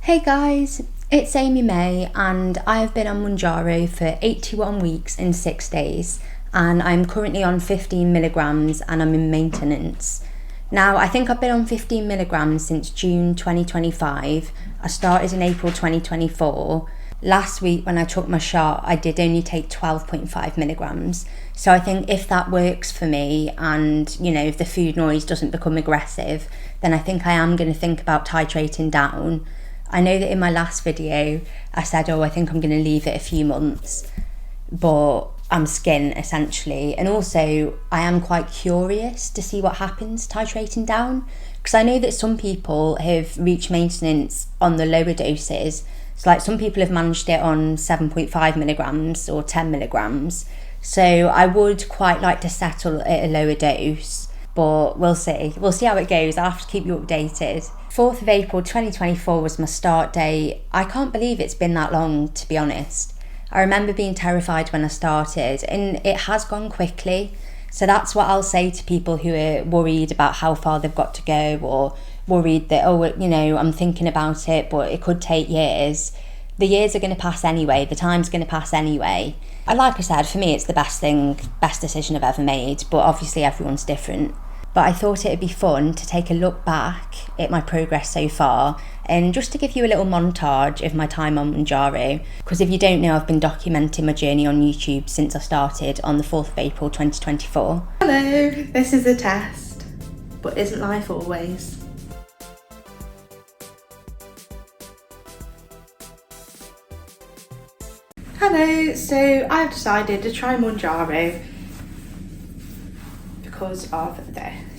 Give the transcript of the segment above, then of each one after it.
Hey guys, it's Amy May and I have been on Mounjaro for 81 weeks and 6 days and I'm currently on 15 milligrams and I'm in maintenance. Now I think I've been on 15 milligrams since June 2025. I started in April 2024. Last week when I took my shot I did only take 12.5 milligrams. So I think if that works for me and if the food noise doesn't become aggressive, then I think I am going to think about titrating down. I know that in my last video I said, I think I'm going to leave it a few months, but I'm skin essentially. And also I am quite curious to see what happens titrating down, because I know that some people have reached maintenance on the lower doses. So like some people have managed it on 7.5 milligrams or 10 milligrams. So I would quite like to settle at a lower dose, but we'll see how it goes. I'll have to keep you updated. 4th of April 2024 was my start date. I can't believe it's been that long, to be honest. I remember being terrified when I started and it has gone quickly. So that's what I'll say to people who are worried about how far they've got to go, or worried that, I'm thinking about it, but it could take years. The years are going to pass anyway. The time's going to pass anyway. And like I said, for me, it's the best decision I've ever made, but obviously everyone's different. But I thought it'd be fun to take a look back at my progress so far and just to give you a little montage of my time on Mounjaro, because if you don't know, I've been documenting my journey on YouTube since I started on the 4th of April 2024. Hello, this is a test, but isn't life always? Hello, so I've decided to try Mounjaro because of this.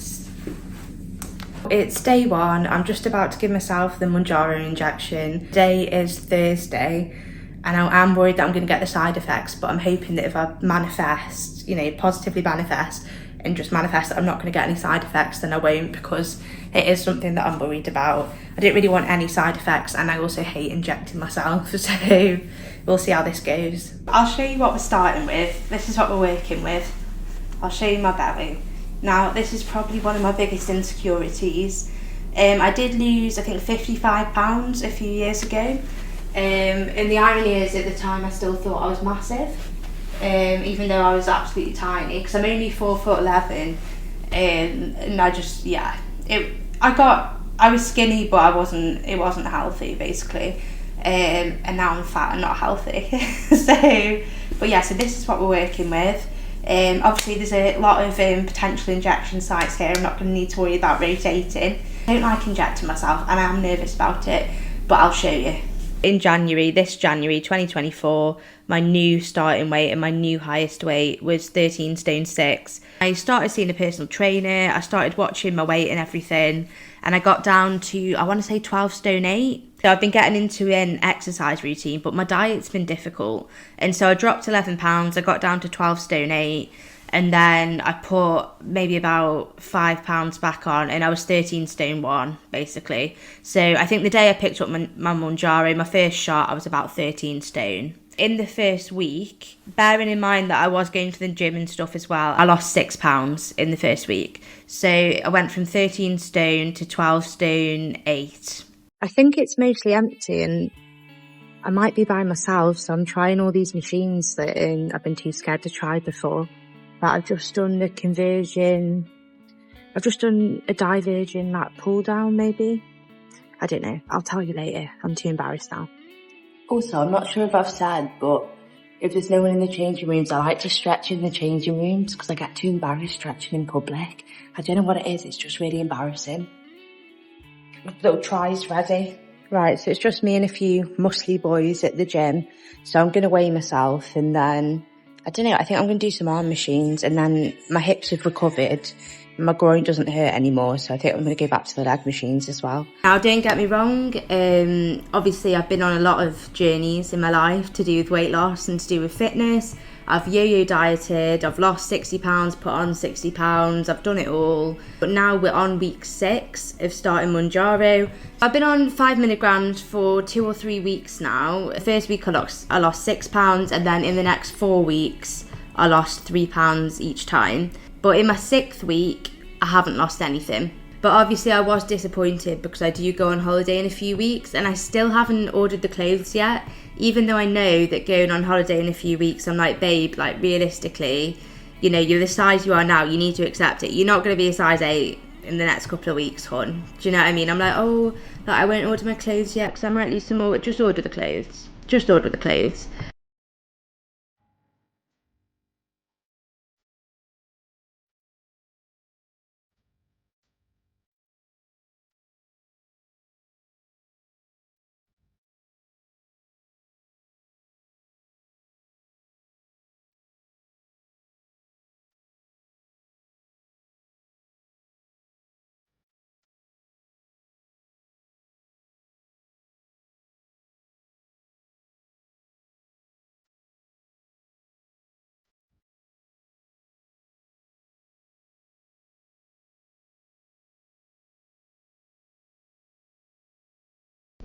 It's day one. I'm just about to give myself the Mounjaro injection. Today is Thursday and I am worried that I'm going to get the side effects, but I'm hoping that if I manifest, positively manifest and just manifest that I'm not going to get any side effects, then I won't, because it is something that I'm worried about. I don't really want any side effects and I also hate injecting myself, so we'll see how this goes. I'll show you what we're starting with. This is what we're working with. I'll show you my belly. Now, this is probably one of my biggest insecurities. I did lose, I think, 55 pounds a few years ago. And the irony is, at the time, I still thought I was massive, even though I was absolutely tiny, because I'm only 4'11", and I just, I was skinny, but it wasn't healthy, basically. And now I'm fat and not healthy. So this is what we're working with. Obviously there's a lot of potential injection sites here. I'm not going to need to worry about rotating. I don't like injecting myself and I am nervous about it, but I'll show you. In this January 2024, my new starting weight and my new highest weight was 13 stone 6. I started seeing a personal trainer, I started watching my weight and everything, and I got down to, I want to say 12 stone 8. So I've been getting into an exercise routine, but my diet's been difficult. And so I dropped 11 pounds, I got down to 12 stone 8, and then I put maybe about 5 pounds back on, and I was 13 stone 1, basically. So I think the day I picked up my Mounjaro, my first shot, I was about 13 stone. In the first week, bearing in mind that I was going to the gym and stuff as well, I lost 6 pounds in the first week. So I went from 13 stone to 12 stone 8. I think it's mostly empty and I might be by myself, so I'm trying all these machines that I've been too scared to try before. But I've just done the conversion, I've just done a diversion, pull down maybe. I don't know, I'll tell you later, I'm too embarrassed now. Also, I'm not sure if I've said, but if there's no one in the changing rooms, I like to stretch in the changing rooms because I get too embarrassed stretching in public. I don't know what it is, it's just really embarrassing. Little tries ready. Right, so it's just me and a few muscly boys at the gym. So I'm going to weigh myself and then, I don't know, I think I'm going to do some arm machines, and then my hips have recovered. My groin doesn't hurt anymore, so I think I'm going to go back to the leg machines as well. Now, don't get me wrong, obviously I've been on a lot of journeys in my life to do with weight loss and to do with fitness. I've yo-yo dieted, I've lost 60 pounds, put on 60 pounds, I've done it all. But now we're on week 6 of starting Mounjaro. I've been on 5 milligrams for 2 or 3 weeks now. The first week I lost 6 pounds, and then in the next 4 weeks, I lost 3 pounds each time. But in my 6th week, I haven't lost anything. But obviously I was disappointed because I do go on holiday in a few weeks and I still haven't ordered the clothes yet, even though I know that going on holiday in a few weeks, I'm like, babe, like realistically, you know, you're the size you are now, you need to accept it. You're not going to be a size 8 in the next couple of weeks, hon. Do you know what I mean? I'm like, oh, like, I won't order my clothes yet because I'm ready some more. Just order the clothes. Just order the clothes.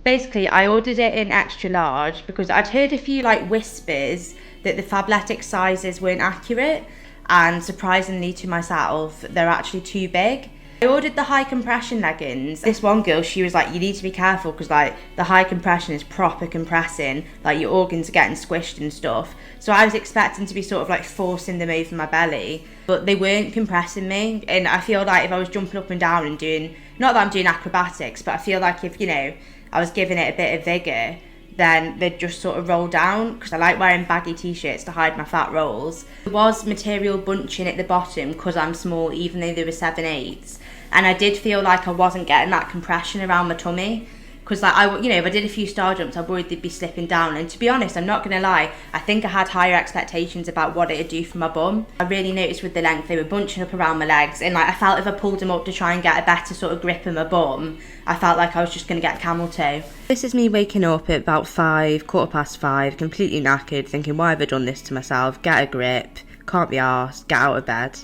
Basically, I ordered it in extra large because I'd heard a few like whispers that the Fabletics sizes weren't accurate, and surprisingly to myself, they're actually too big. I ordered the high compression leggings. This one girl, she was like, you need to be careful because like the high compression is proper compressing, like your organs are getting squished and stuff. So I was expecting to be sort of like forcing them over my belly, but they weren't compressing me. And I feel like if I was jumping up and down and doing, not that I'm doing acrobatics, but I feel like if, you know, I was giving it a bit of vigour, then they'd just sort of roll down because I like wearing baggy t-shirts to hide my fat rolls. There was material bunching at the bottom because I'm small, even though they were 7/8, and I did feel like I wasn't getting that compression around my tummy because like you know, if I did a few star jumps, I worried they'd be slipping down. And to be honest, I'm not gonna lie, I think I had higher expectations about what it'd do for my bum. I really noticed with the length they were bunching up around my legs, and like I felt if I pulled them up to try and get a better sort of grip of my bum, I felt like I was just gonna get camel toe. This is me waking up at about 5, 5:15, completely knackered, thinking, why have I done this to myself? Get a grip, can't be arsed, get out of bed.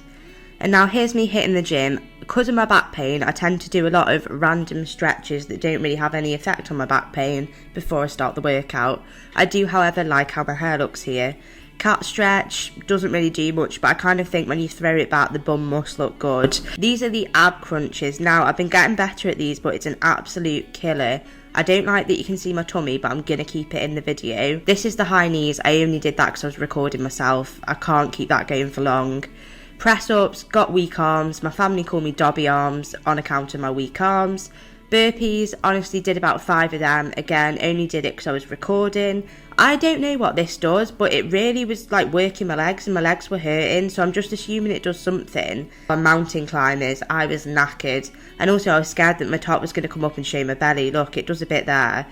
And now here's me hitting the gym. Because of my back pain, I tend to do a lot of random stretches that don't really have any effect on my back pain before I start the workout. I do, however, like how my hair looks here. Cat stretch doesn't really do much, but I kind of think when you throw it back, the bum must look good. These are the ab crunches. Now, I've been getting better at these, but it's an absolute killer. I don't like that you can see my tummy, but I'm going to keep it in the video. This is the high knees. I only did that because I was recording myself. I can't keep that going for long. Press ups, got weak arms. My family call me Dobby arms on account of my weak arms. Burpees, honestly did about 5 of them. Again, only did it because I was recording. I don't know what this does, but it really was like working my legs and my legs were hurting, so I'm just assuming it does something. On mountain climbers, I was knackered, and also I was scared that my top was going to come up and show my belly. Look, it does a bit there.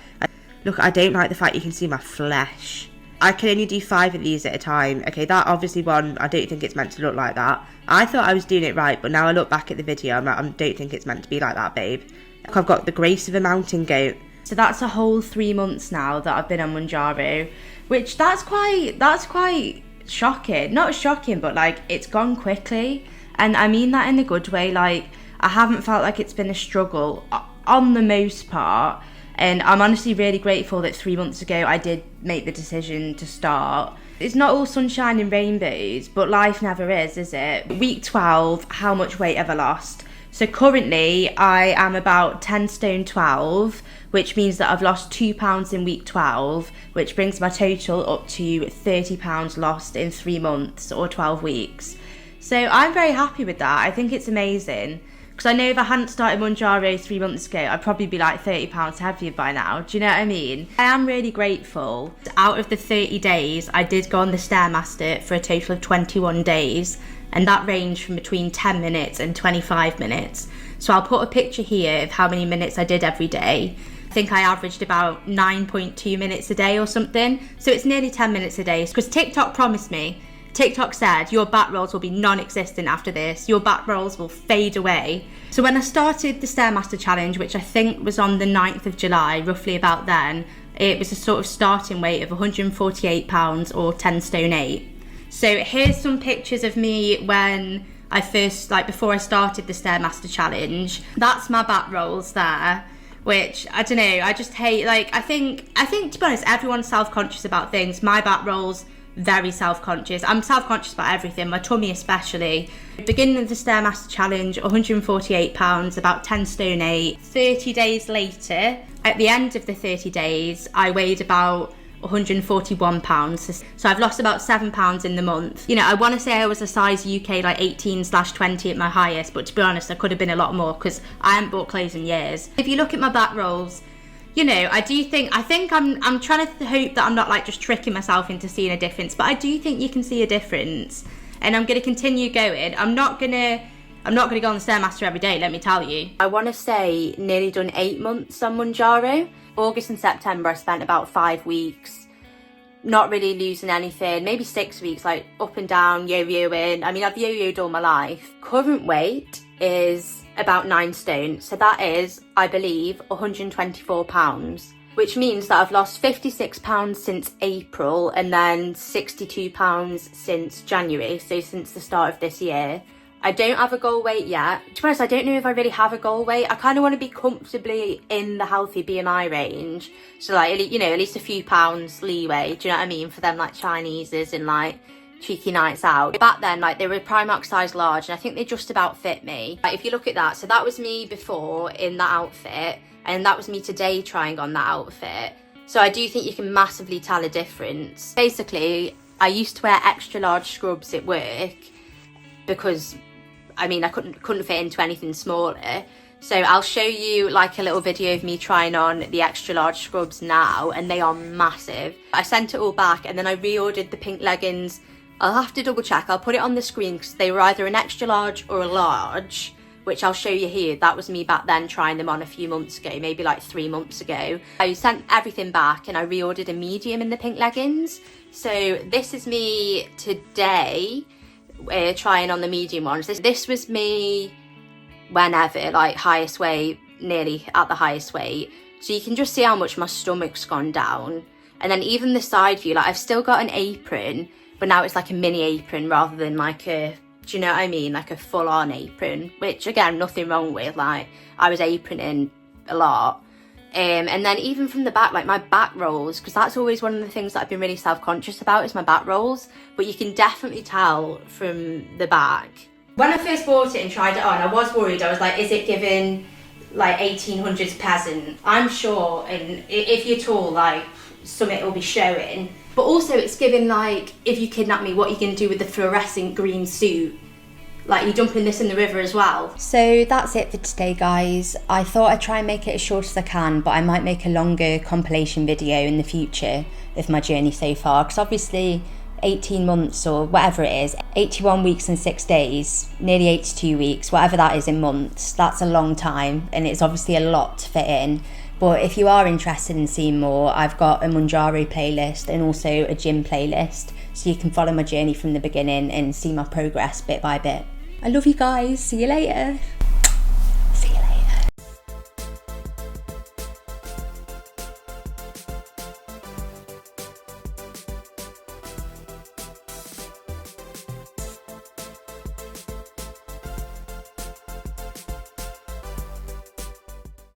Look, I don't like the fact you can see my flesh. I can only do 5 of these at a time. Okay, that obviously one, I don't think it's meant to look like that. I thought I was doing it right, but now I look back at the video, I don't think it's meant to be like that, babe. Look, I've got the grace of a mountain goat. So that's a whole 3 months now that I've been on Mounjaro, which that's quite shocking. Not shocking, but like it's gone quickly. And I mean that in a good way. Like I haven't felt like it's been a struggle on the most part. And I'm honestly really grateful that 3 months ago I did make the decision to start. It's not all sunshine and rainbows, but life never is it? Week 12, how much weight have I lost? So currently I am about 10 stone 12, which means that I've lost 2 pounds in week 12, which brings my total up to 30 pounds lost in 3 months or 12 weeks. So I'm very happy with that. I think it's amazing. Because I know if I hadn't started Mounjaro 3 months ago, I'd probably be like 30 pounds heavier by now. Do you know what I mean? I am really grateful. Out of the 30 days, I did go on the Stairmaster for a total of 21 days. And that ranged from between 10 minutes and 25 minutes. So I'll put a picture here of how many minutes I did every day. I think I averaged about 9.2 minutes a day or something. So it's nearly 10 minutes a day. Because TikTok promised me. TikTok said your back rolls will be non-existent after this. Your back rolls will fade away. So when I started the Stairmaster challenge, which I think was on the 9th of July, roughly about then, it was a sort of starting weight of 148 pounds or 10 stone 8. So here's some pictures of me when I first, like before I started the Stairmaster challenge. That's my back rolls there, which I don't know, I just hate, like I think to be honest, everyone's self-conscious about things. My back rolls very self-conscious. I'm self-conscious about everything, my tummy especially. Beginning of the Stairmaster challenge, 148 pounds, about 10 stone 8. 30 days later, at the end of the 30 days, I weighed about 141 pounds. So I've lost about 7 pounds in the month. You know, I want to say I was a size UK like 18/20 at my highest, but to be honest, I could have been a lot more because I haven't bought clothes in years. If you look at my back rolls, you know, I think I'm trying to hope that I'm not like just tricking myself into seeing a difference, but I do think you can see a difference, and I'm going to continue going. I'm not going to go on the Stairmaster every day, let me tell you. I want to say nearly done 8 months on Mounjaro. August and September I spent about 5 weeks not really losing anything, maybe 6 weeks, like up and down, yo-yoing. I mean, I've yo-yoed all my life. Current weight is about 9 stone, so that is, I believe, 124 pounds, which means that I've lost 56 pounds since April and then 62 pounds since January, so since the start of this year. I don't have a goal weight yet. To be honest, I don't know if I really have a goal weight. I kind of want to be comfortably in the healthy BMI range. So like, you know, at least a few pounds leeway, do you know what I mean? For them like Chineses and like cheeky nights out. Back then, like they were Primark size large and I think they just about fit me. Like if you look at that, so that was me before in that outfit and that was me today trying on that outfit. So I do think you can massively tell a difference. Basically, I used to wear extra large scrubs at work because I mean, I couldn't fit into anything smaller. So I'll show you like a little video of me trying on the extra large scrubs now, and they are massive. I sent it all back and then I reordered the pink leggings. I'll have to double check. I'll put it on the screen because they were either an extra large or a large, which I'll show you here. That was me back then trying them on a few months ago, maybe like 3 months ago. I sent everything back and I reordered a medium in the pink leggings. So this is me today. Trying on the medium ones. This was me whenever, like highest weight, nearly at the highest weight. So you can just see how much my stomach's gone down. And then even the side view, like I've still got an apron, but now it's like a mini apron rather than like a, do you know what I mean? Like a full on apron, which again, nothing wrong with, like I was aproning a lot. And then even from the back, like my back rolls, because that's always one of the things that I've been really self-conscious about is my back rolls, but you can definitely tell from the back. When I first bought it and tried it on, I was worried. I was like, is it giving like 1800s peasant? I'm sure, and if you're tall, like something will be showing. But also it's giving like, if you kidnap me, what are you going to do with the fluorescent green suit? Like, you're dumping this in the river as well. So that's it for today, guys. I thought I'd try and make it as short as I can, but I might make a longer compilation video in the future of my journey so far, because obviously 18 months or whatever it is, 81 weeks and 6 days, nearly 82 weeks, whatever that is in months, that's a long time, and it's obviously a lot to fit in. But if you are interested in seeing more, I've got a Mounjaro playlist and also a gym playlist, so you can follow my journey from the beginning and see my progress bit by bit. I love you guys. See you later.